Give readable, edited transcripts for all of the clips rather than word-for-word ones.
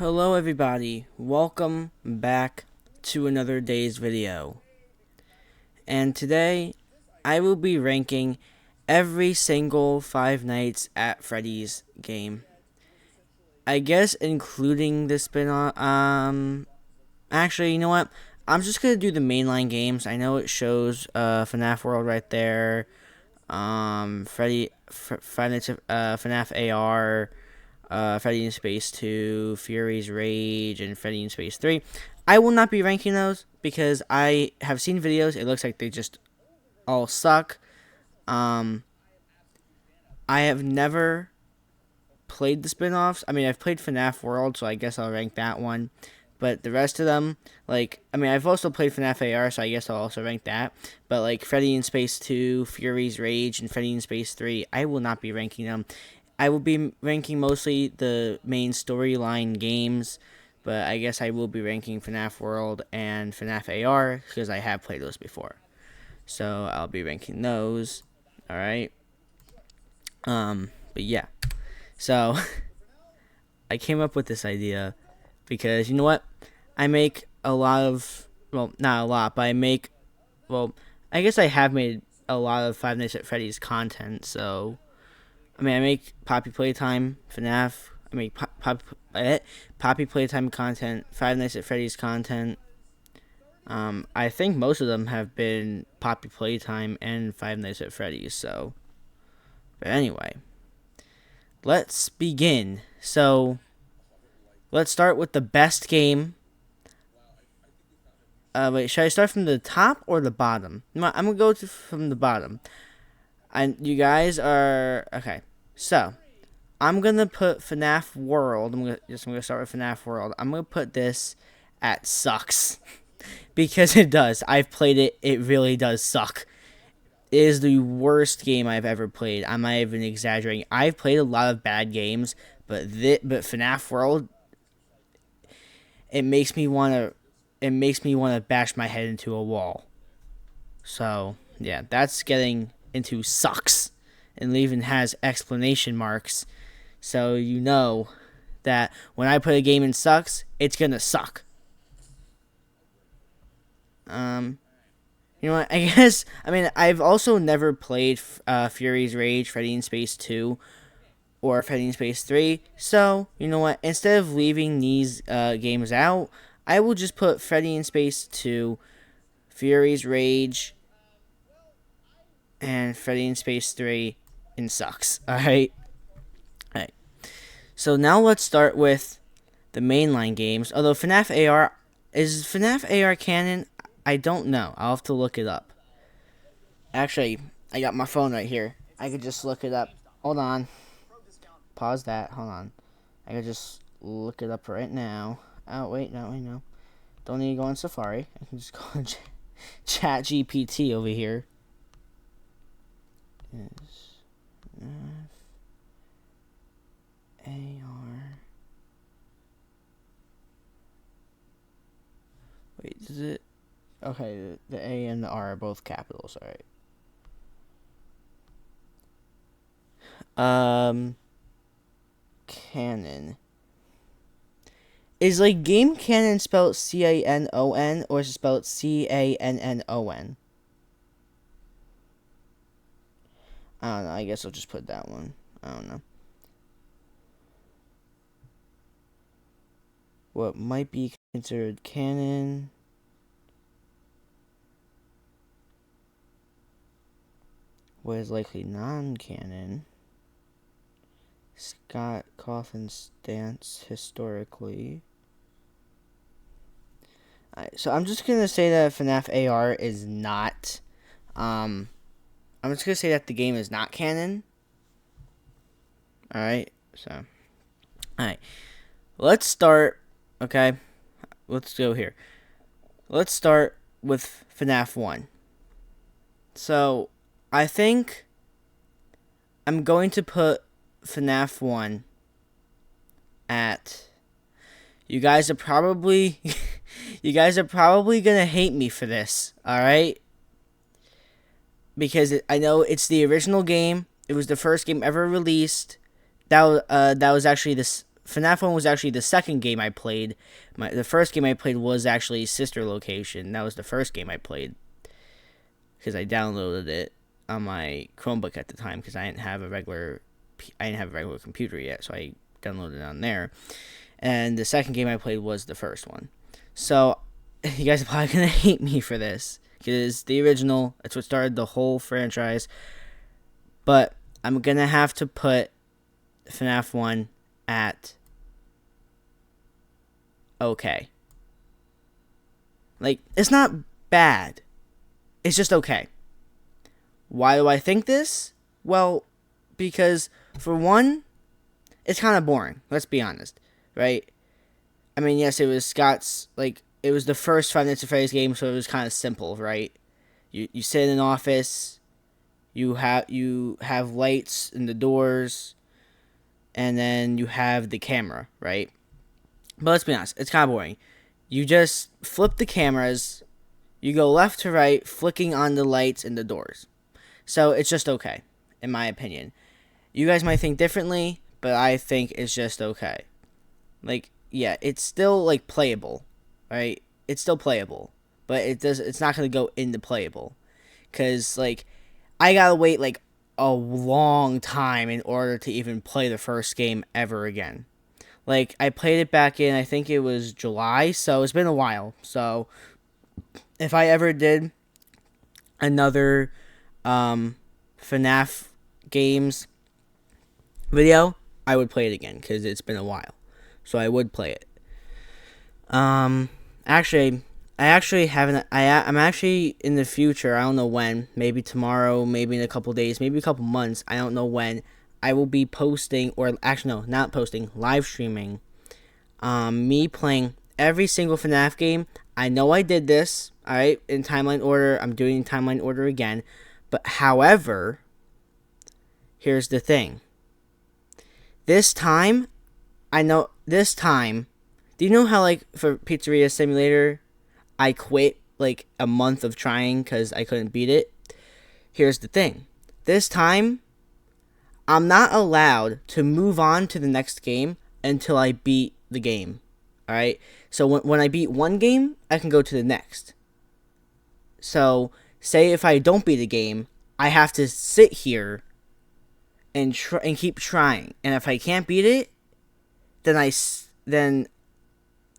Hello everybody, welcome back to another day's video. And today, I will be ranking every single Five Nights at Freddy's game. I guess including the spin-off, actually, you know what? I'm just gonna do the mainline games. I know it shows FNAF World right there, FNAF AR, Freddy in Space 2, Fury's Rage, and Freddy in Space 3. I will not be ranking those because I have seen videos. It looks like they just all suck. I have never played the spin-offs. I mean, I've played FNAF World, so I guess I'll rank that one. But the rest of them, I've also played FNAF AR, so I guess I'll also rank that. But, Freddy in Space 2, Fury's Rage, and Freddy in Space 3, I will not be ranking them. I will be ranking mostly the main storyline games, but I guess I will be ranking FNAF World and FNAF AR, because I have played those before. So, I'll be ranking those, alright? But yeah. So, I came up with this idea because, you know what? I make a lot of, well, not a lot, but I guess I have made a lot of Five Nights at Freddy's content, so, I make Poppy Playtime, FNAF, I make Poppy Playtime content, Five Nights at Freddy's content. I think most of them have been Poppy Playtime and Five Nights at Freddy's, so. But anyway, let's begin. So, let's start with the best game. Wait, should I start from the top or the bottom? No, I'm gonna go from the bottom. And you guys are okay. So, I'm gonna put FNAF World. I'm gonna start with FNAF World. I'm gonna put this at sucks because it does. I've played it. It really does suck. It is the worst game I've ever played. I'm not even exaggerating. I've played a lot of bad games, but FNAF World, it makes me wanna bash my head into a wall. So yeah, that's getting into sucks, and it even has exclamation marks, so you know that when I put a game in sucks, it's gonna suck. You know what? I guess I've also never played Fury's Rage, Freddy in Space 2, or Freddy in Space 3. So you know what? Instead of leaving these games out, I will just put Freddy in Space 2, Fury's Rage, and Freddy in Space 3 in sucks. Alright? Alright. So now let's start with the mainline games. Although FNAF AR, is FNAF AR canon? I don't know. I'll have to look it up. Actually, I got my phone right here. I could just look it up. Hold on. Pause that. Hold on. I could just look it up right now. Oh, wait, no. Don't need to go on Safari. I can just go on Chat GPT over here. Is AR. Wait, is it? Okay, the A and the R are both capitals, alright. Canon. Is game canon spelled CANON or is it spelled CANNON? I don't know. I guess I'll just put that one. I don't know. What might be considered canon? What is likely non-canon? Scott Cawthon's stance historically. Alright, so I'm just gonna say that FNAF AR is not. I'm just gonna say that the game is not canon. Alright, so. Alright. Let's start. Okay. Let's go here. Let's start with FNAF 1. So, I think I'm going to put FNAF 1 at. You guys are probably gonna hate me for this, alright? Because I know it's the original game. It was the first game ever released. That was actually this FNAF 1 was actually the second game I played. The first game I played was actually Sister Location. That was the first game I played because I downloaded it on my Chromebook at the time because I didn't have a regular computer yet, so I downloaded it on there. And the second game I played was the first one. So you guys are probably gonna hate me for this because the original, that's what started the whole franchise. But I'm gonna have to put FNAF 1 at okay. Like, it's not bad. It's just okay. Why do I think this? Well, because for one, it's kind of boring. Let's be honest, right? I mean, yes, it was Scott's, like, it was the first Five Nights at Freddy's game, so it was kind of simple, right? You sit in an office, you have lights in the doors, and then you have the camera, right? But let's be honest, it's kind of boring. You just flip the cameras, you go left to right, flicking on the lights and the doors. So it's just okay, in my opinion. You guys might think differently, but I think it's just okay. Like, yeah, it's still, like, playable, right? It's still playable, but it's not going to go into playable. Because, like, I got to wait, like, a long time in order to even play the first game ever again. Like, I played it back in, I think it was July, so it's been a while. So, if I ever did another FNAF games video, I would play it again, because it's been a while. So, I would play it. Actually, I'm actually in the future, I don't know when, maybe tomorrow, maybe in a couple days, maybe a couple months, I don't know when, I will be posting, or actually no, not posting, live streaming, me playing every single FNAF game. I know I did this, alright, in timeline order, I'm doing timeline order again, but however, here's the thing. This time, do you know how, like, for Pizzeria Simulator, I quit, like, a month of trying because I couldn't beat it? Here's the thing. This time, I'm not allowed to move on to the next game until I beat the game. Alright? So, when I beat one game, I can go to the next. So, say if I don't beat a game, I have to sit here and keep trying. And if I can't beat it, then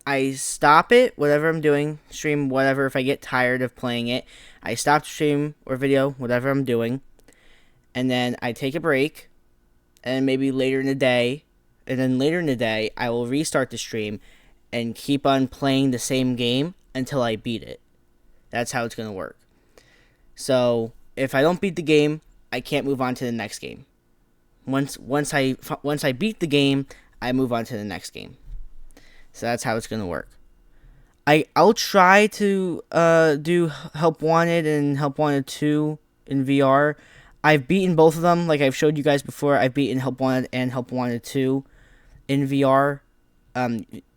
I stop it, whatever I'm doing, stream, whatever. If I get tired of playing it, I stop stream or video, whatever I'm doing, and then I take a break, and maybe later in the day, I will restart the stream and keep on playing the same game until I beat it. That's how it's going to work. So, if I don't beat the game, I can't move on to the next game. Once I beat the game, I move on to the next game. So that's how it's going to work. I'll try to do Help Wanted and Help Wanted 2 in VR. I've beaten both of them, like I've showed you guys before. I've beaten Help Wanted and Help Wanted 2 in VR,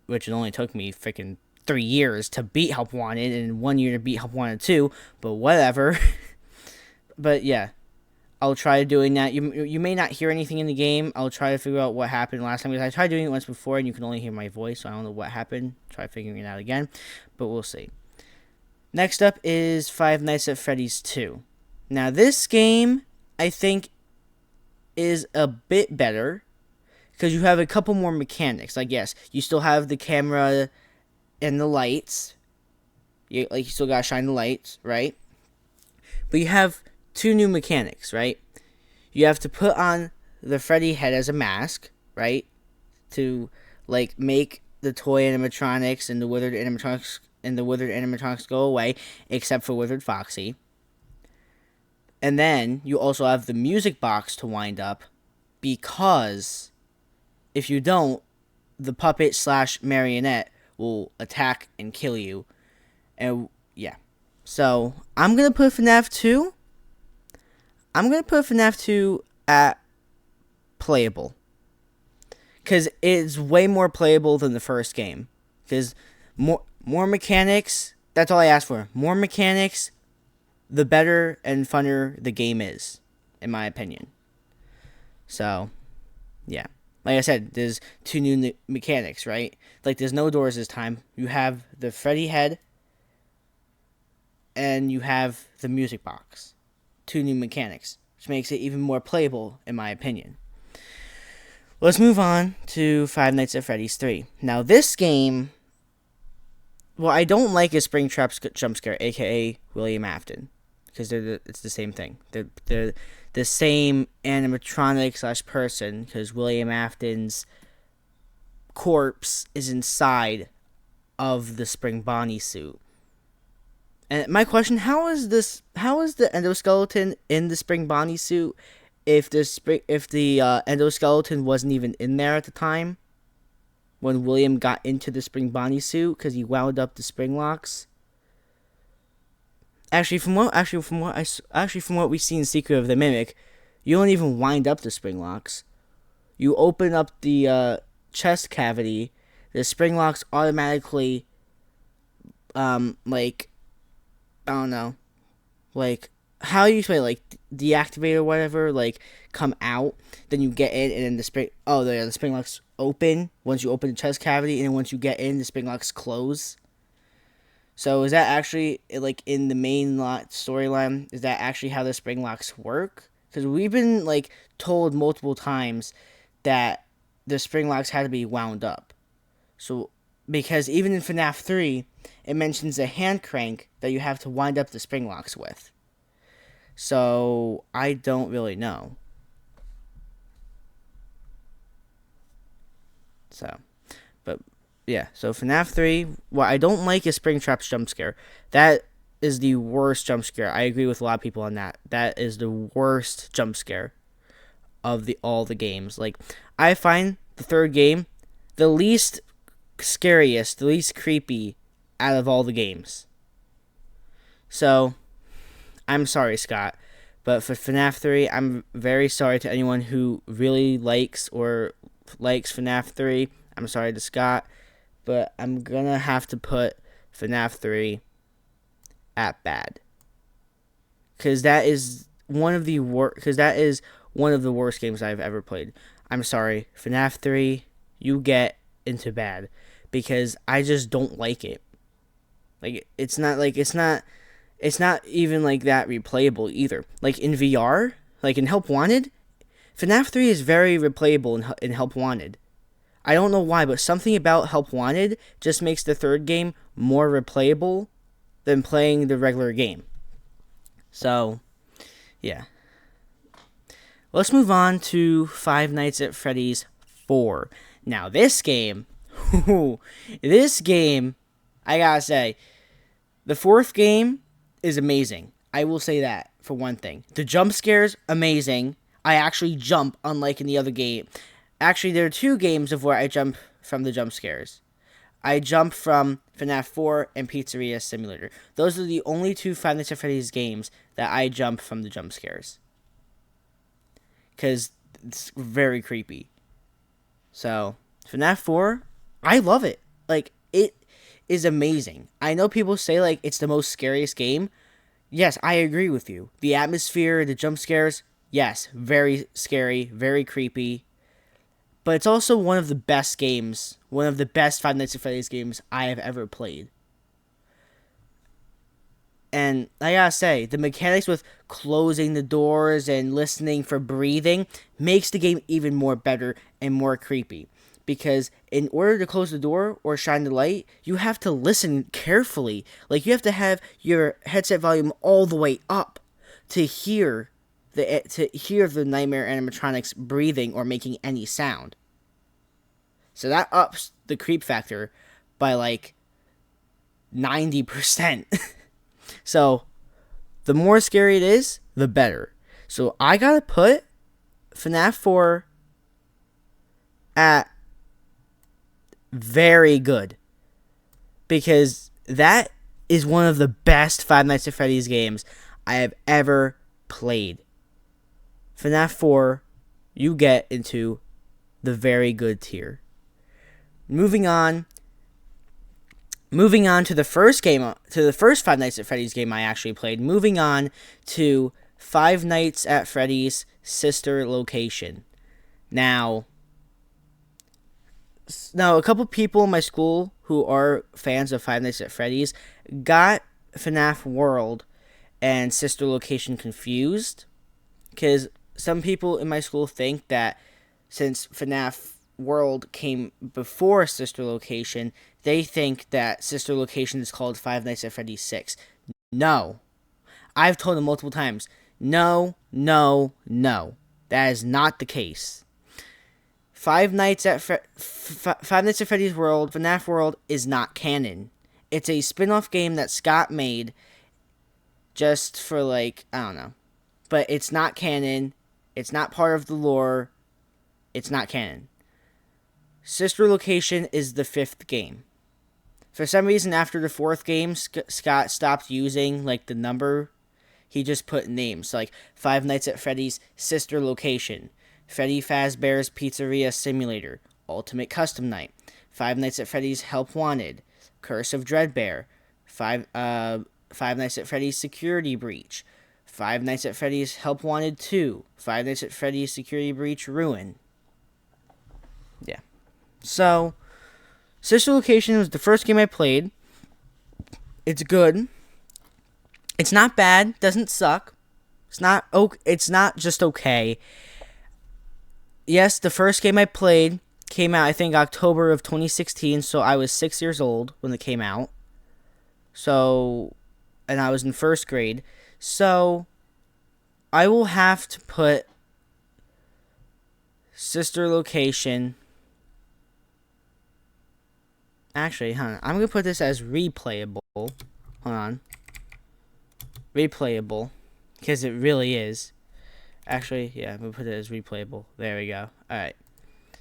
which it only took me freaking 3 years to beat Help Wanted and 1 year to beat Help Wanted 2, but whatever. But yeah, I'll try doing that. You may not hear anything in the game. I'll try to figure out what happened last time, because I tried doing it once before and you can only hear my voice, so I don't know what happened. Try figuring it out again, but we'll see. Next up is Five Nights at Freddy's 2. Now this game, I think, is a bit better because you have a couple more mechanics. Like, yes, you still have the camera and the lights. You still gotta shine the lights, right? But you have 2 new mechanics, right? You have to put on the Freddy head as a mask, right? To, like, make the toy animatronics and the withered animatronics go away, except for Withered Foxy. And then you also have the music box to wind up, because if you don't, the puppet / marionette will attack and kill you. And yeah. So I'm gonna put FNAF 2. I'm gonna put FNAF 2 at playable, because it's way more playable than the first game. Because more mechanics. That's all I asked for. More mechanics, the better and funner the game is, in my opinion. So, yeah. Like I said, there's two new mechanics, right? Like there's no doors this time. You have the Freddy head, and you have the music box. Two new mechanics, which makes it even more playable, in my opinion. Let's move on to Five Nights at Freddy's 3. Now, this game, what I don't like is Springtrap's jump scare, aka William Afton, because it's the same thing. They're the same animatronic slash person, because William Afton's corpse is inside of the Spring Bonnie suit. And my question: How is the endoskeleton in the Spring Bonnie suit if the endoskeleton wasn't even in there at the time when William got into the Spring Bonnie suit because he wound up the spring locks? From what we see in Secret of the Mimic, you don't even wind up the spring locks. You open up the chest cavity, the spring locks automatically, I don't know, like, how you explain, like, deactivate or whatever, like, come out, then you get in, and then the spring locks open once you open the chest cavity, and then once you get in, the spring locks close. So is that actually, like, in the main storyline, is that actually how the spring locks work? Because we've been, like, told multiple times that the spring locks had to be wound up. So, because even in FNAF 3, it mentions a hand crank that you have to wind up the spring locks with. So, I don't really know. So, but, yeah. So, FNAF 3, what I don't like is Springtrap's jump scare. That is the worst jump scare. I agree with a lot of people on that. That is the worst jump scare of all the games. Like, I find the third game the least scariest, the least creepy out of all the games. So, I'm sorry, Scott, but for FNAF 3, I'm very sorry to anyone who really likes FNAF 3. I'm sorry to Scott, but I'm gonna have to put FNAF 3 at bad. Because that is one of the worst games I've ever played. I'm sorry, FNAF 3, you get into bad, because I just don't like it. Like, it's not even like that replayable either. Like in VR, like in Help Wanted, FNAF 3 is very replayable in Help Wanted. I don't know why, but something about Help Wanted just makes the third game more replayable than playing the regular game. So, yeah. Let's move on to Five Nights at Freddy's 4. Now, this game, I gotta say, the fourth game is amazing. I will say that, for one thing. The jump scares, amazing. I actually jump, unlike in the other game. Actually, there are two games of where I jump from the jump scares. I jump from FNAF 4 and Pizzeria Simulator. Those are the only two Five Nights at Freddy's games that I jump from the jump scares. Because it's very creepy. So, FNAF 4, I love it. Like, it is amazing. I know people say, like, it's the most scariest game. Yes, I agree with you. The atmosphere, the jump scares, yes, very scary, very creepy. But it's also one of the best games, one of the best Five Nights at Freddy's games I have ever played. And I gotta say, the mechanics with closing the doors and listening for breathing makes the game even more better and more creepy. Because in order to close the door or shine the light, you have to listen carefully. Like, you have to have your headset volume all the way up to hear the nightmare animatronics breathing or making any sound. So that ups the creep factor by like 90%. So, the more scary it is, the better. So, I gotta put FNAF 4 at very good. Because that is one of the best Five Nights at Freddy's games I have ever played. FNAF 4, you get into the very good tier. Moving on to the first Five Nights at Freddy's game I actually played. Moving on to Five Nights at Freddy's Sister Location. Now, Now, a couple people in my school who are fans of Five Nights at Freddy's got FNAF World and Sister Location confused, because some people in my school think that since FNAF World came before Sister Location, they think that Sister Location is called Five Nights at Freddy's 6. No. I've told them multiple times, no, no, no. That is not the case. Five Nights at Freddy's World, FNAF World, is not canon. It's a spin-off game that Scott made just for, like, I don't know. But it's not canon. It's not part of the lore. It's not canon. Sister Location is the 5th game. For some reason, after the 4th game, Scott stopped using, like, the number. He just put names, like Five Nights at Freddy's Sister Location, Freddy Fazbear's Pizzeria Simulator, Ultimate Custom Night, Five Nights at Freddy's Help Wanted, Curse of Dreadbear, Five Nights at Freddy's Security Breach, Five Nights at Freddy's Help Wanted 2, Five Nights at Freddy's Security Breach Ruin. Yeah. So, Sister Location was the first game I played. It's good. It's not bad. Doesn't suck. It's not just okay. Yes, the first game I played came out, I think, October of 2016, so I was 6 years old when it came out. So, and I was in first grade. So, I will have to put Sister Location. Actually, I'm going to put this as replayable. Hold on. Replayable. Because it really is. Actually, yeah, I'm going to put it as replayable. There we go. Alright.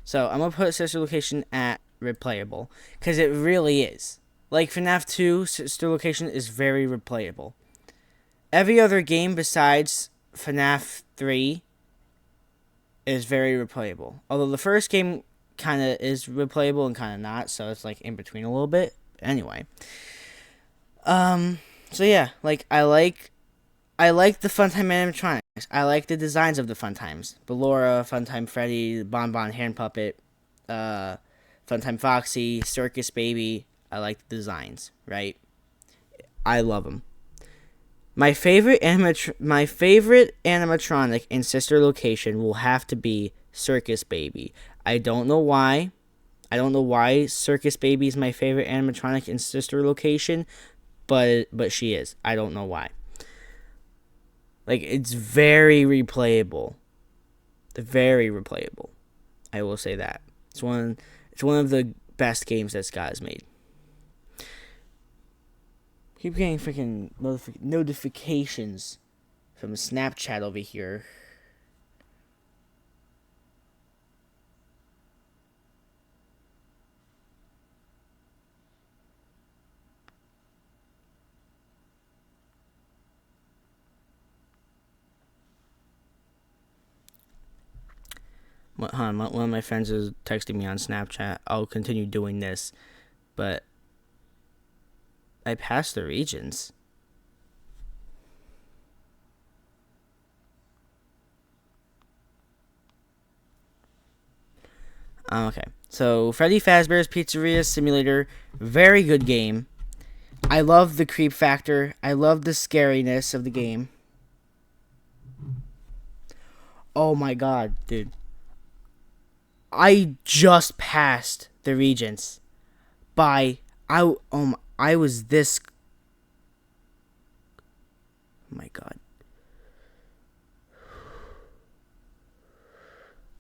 So, I'm going to put Sister Location at replayable. Because it really is. Like, FNAF 2, Sister Location is very replayable. Every other game besides FNAF 3 is very replayable. Although the first game kind of is replayable and kind of not. So, it's like in between a little bit. Anyway. So, yeah. Like, I like the Funtime animatronics. I like the designs of the Funtimes. Ballora, Funtime Freddy, Bonbon Hand Puppet, Funtime Foxy, Circus Baby. I like the designs, right? I love them. My favorite animatronic in Sister Location will have to be Circus Baby. I don't know why. I don't know why Circus Baby is my favorite animatronic in Sister Location, but she is. I don't know why. Like, it's very replayable. Very replayable. I will say that. It's one of the best games that Scott has made. Keep getting freaking notifications from Snapchat over here. One of my friends is texting me on Snapchat. I'll continue doing this, but I passed the regions. Okay, so Freddy Fazbear's Pizzeria Simulator, very good game. I love the creep factor. I love the scariness of the game. Oh my god, dude. I just passed the regions by I was this. Oh my god.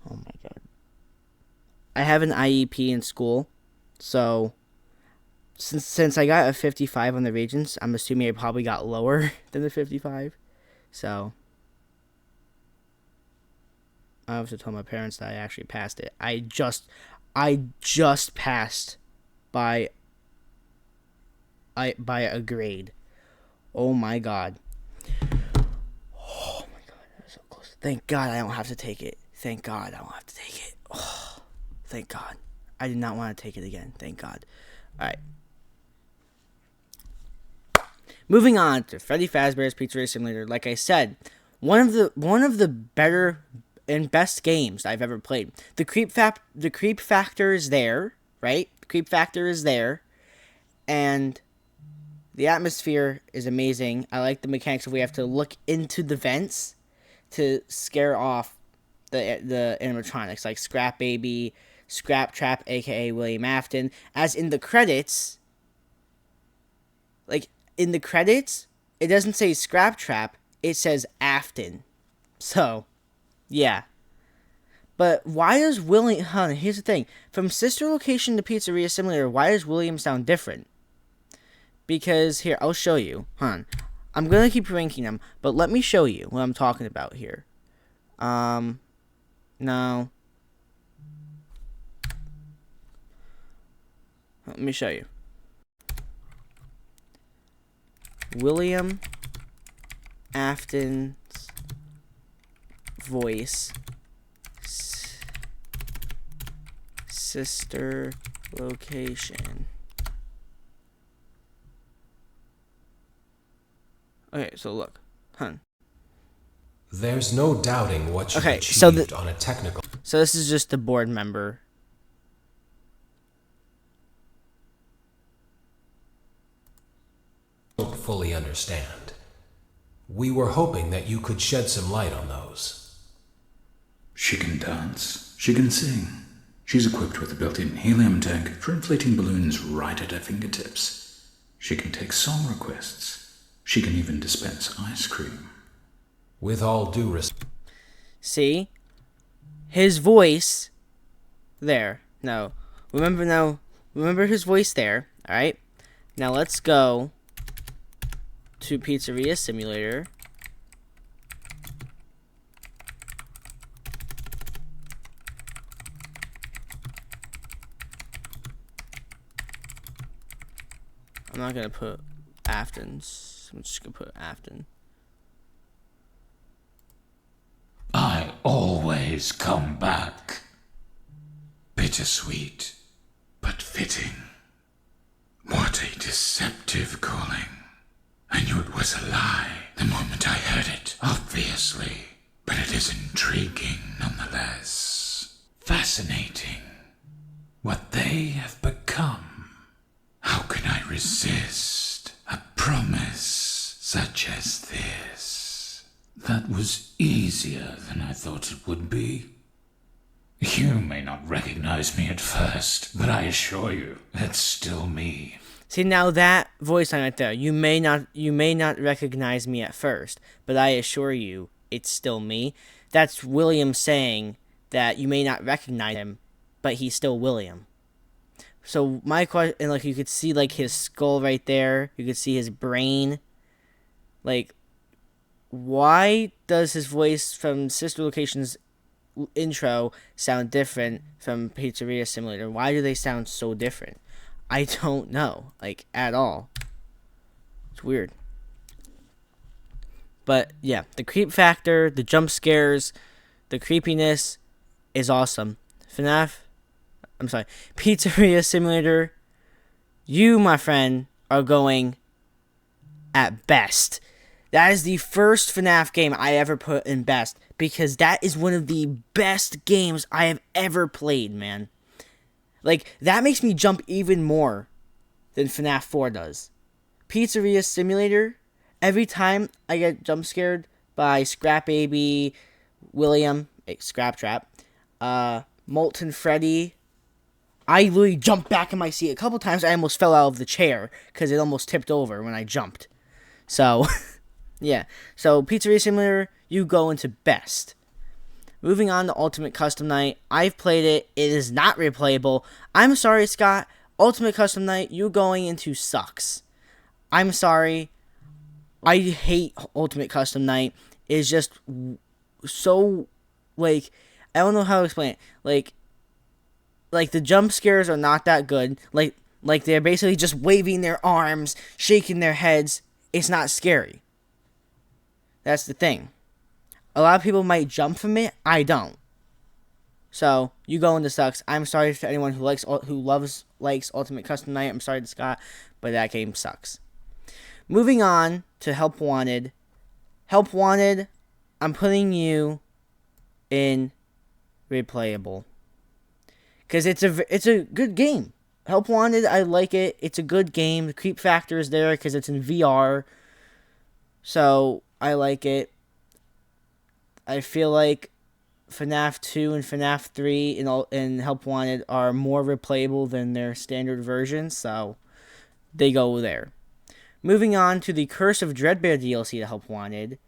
Oh my god. I have an IEP in school, so since I got a 55 on the regions, I'm assuming I probably got lower than the 55. So I also told my parents that I actually passed it. I just passed by a grade. Oh my god. Oh my god, that was so close. Thank God I don't have to take it. Thank God I don't have to take it. Oh, thank God. I did not want to take it again. Thank God. Alright. Moving on to Freddy Fazbear's Pizzeria Simulator. Like I said, one of the better and best games I've ever played. The creep factor is there. right? The creep factor is there, and the atmosphere is amazing. I like the mechanics of we have to look into the vents to scare off the animatronics, like Scrap Baby, Scrap Trap, aka William Afton. As in the credits, it doesn't say Scrap Trap, it says Afton. So, yeah. But why does William... here's the thing. From Sister Location to Pizzeria Simulator, why does William sound different? Because, here, I'll show you. I'm going to keep ranking them, but let me show you what I'm talking about here. No. Let me show you. William Afton's voice. Sister Location. Okay, so look. There's no doubting what you achieved on a technical... So this is just the board member. Don't fully understand. We were hoping that you could shed some light on those. She can dance. She can sing. She's equipped with a built-in helium tank for inflating balloons right at her fingertips. She can take song requests. She can even dispense ice cream. With all due respect... See? His voice... There. No. Remember his voice there. Alright? Now let's go to Pizzeria Simulator. I'm not gonna put Afton's. I'm just gonna put Afton. I always come back. Bittersweet, but fitting. What a deceptive calling. I knew it was a lie the moment I heard it, obviously. But it is intriguing nonetheless. Fascinating. What they have become. How can I resist a promise such as this? That was easier than I thought it would be. You may not recognize me at first, but I assure you, it's still me. See, now that voice line right there, you may not recognize me at first, but I assure you, it's still me. That's William saying that you may not recognize him, but he's still William. So my question, and like you could see like his skull right there, you could see his brain. Like, why does his voice from Sister Location's intro sound different from Pizzeria Simulator? Why do they sound so different? I don't know, like, at all. It's weird. But, yeah, the creep factor, the jump scares, the creepiness is awesome. Pizzeria Simulator, you, my friend, are going at best. That is the first FNAF game I ever put in best, because that is one of the best games I have ever played, man. Like, that makes me jump even more than FNAF 4 does. Pizzeria Simulator, every time I get jump scared by Scrap Baby, William, Scrap Trap, Molten Freddy, I literally jumped back in my seat. A couple times I almost fell out of the chair because it almost tipped over when I jumped. So, yeah. So, Pizzeria Simulator, you go into best. Moving on to Ultimate Custom Night. I've played it. It is not replayable. I'm sorry, Scott. Ultimate Custom Night, you going into sucks. I'm sorry. I hate Ultimate Custom Night. It's just so, like, I don't know how to explain it. Like the jump scares are not that good. Like they're basically just waving their arms, shaking their heads. It's not scary. That's the thing. A lot of people might jump from it. I don't. So you go into sucks. I'm sorry for anyone who likes Ultimate Custom Night. I'm sorry to Scott, but that game sucks. Moving on to Help Wanted. Help Wanted, I'm putting you in replayable. Because it's a good game. Help Wanted, I like it. It's a good game. The creep factor is there because it's in VR. So, I like it. I feel like FNAF 2 and FNAF 3 and Help Wanted are more replayable than their standard versions, so they go there. Moving on to the Curse of Dreadbear DLC to Help Wanted,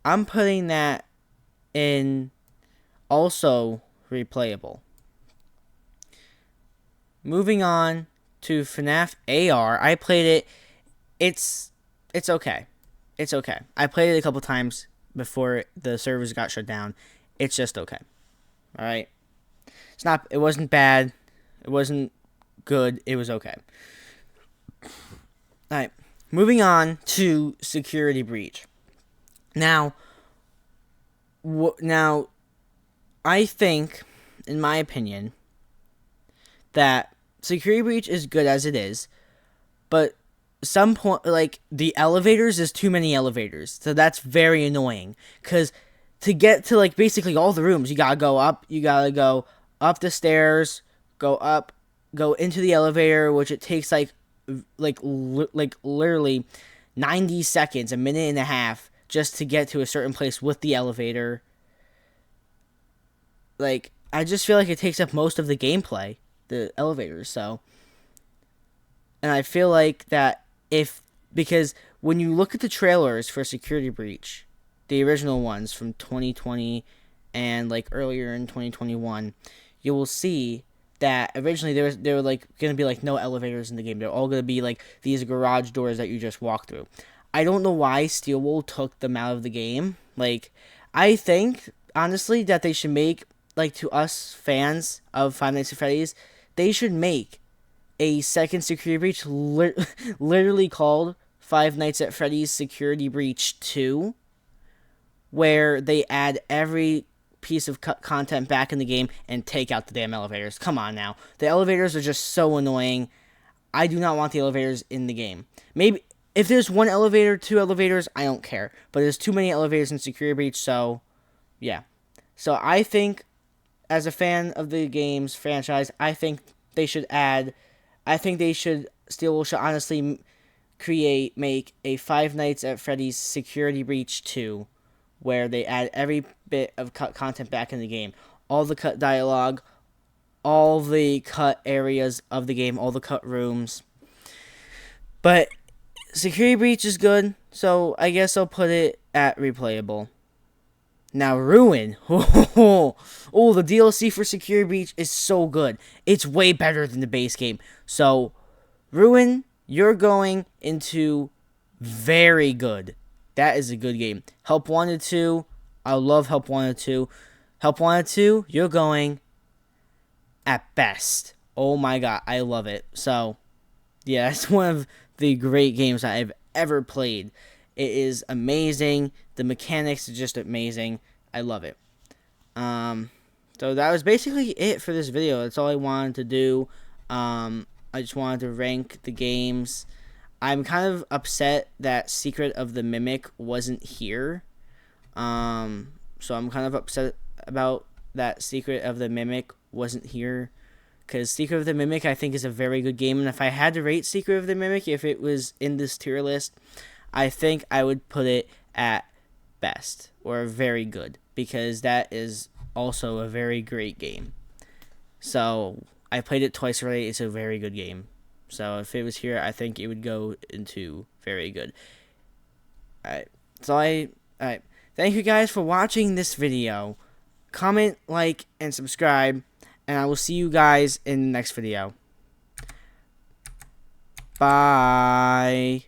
I'm putting that in also replayable. Moving on to FNAF AR, I played it. It's okay. It's okay. I played it a couple times before the servers got shut down. It's just okay. All right. It wasn't bad. It wasn't good. It was okay. All right. Moving on to Security Breach. Now, I think, in my opinion, that Security Breach is good as it is, but some point, like, the elevators is too many elevators, so that's very annoying, because to get to, like, basically all the rooms, you gotta go up the stairs, go into the elevator, which it takes, like literally 90 seconds, a minute and a half, just to get to a certain place with the elevator. Like, I just feel like it takes up most of the gameplay, the elevators, so. And I feel like that because when you look at the trailers for Security Breach, the original ones from 2020 and like earlier in 2021, you will see that originally there were like going to be like no elevators in the game. They're all going to be like these garage doors that you just walk through. I don't know why Steelwool took them out of the game. Like, I think honestly that they should make, like, to us fans of Five Nights at Freddy's, they should make a second Security Breach literally called Five Nights at Freddy's Security Breach 2, where they add every piece of content back in the game and take out the damn elevators. Come on now. The elevators are just so annoying. I do not want the elevators in the game. Maybe if there's one elevator, two elevators, I don't care. But there's too many elevators in Security Breach, so yeah. So I think, as a fan of the game's franchise, I think Steelwool should honestly make a Five Nights at Freddy's Security Breach 2, where they add every bit of cut content back in the game. All the cut dialogue, all the cut areas of the game, all the cut rooms. But Security Breach is good, so I guess I'll put it at replayable. Now, Ruin. Oh, the DLC for Security Breach is so good. It's way better than the base game. So, Ruin, you're going into very good. That is a good game. Help Wanted 2. I love Help Wanted 2. Help Wanted 2, you're going at best. Oh my god, I love it. So, yeah, it's one of the great games I've ever played. It is amazing. The mechanics are just amazing. I love it. So that was basically it for this video. That's all I wanted to do. I just wanted to rank the games. I'm kind of upset that Secret of the Mimic wasn't here. So I'm kind of upset about that Secret of the Mimic wasn't here. Because Secret of the Mimic, I think, is a very good game. And if I had to rate Secret of the Mimic, if it was in this tier list, I think I would put it at best or very good, because that is also a very great game. So I played it twice already. It's a very good game. So if it was here, I think it would go into very good. Alright. Alright. Thank you guys for watching this video. Comment, like, and subscribe. And I will see you guys in the next video. Bye.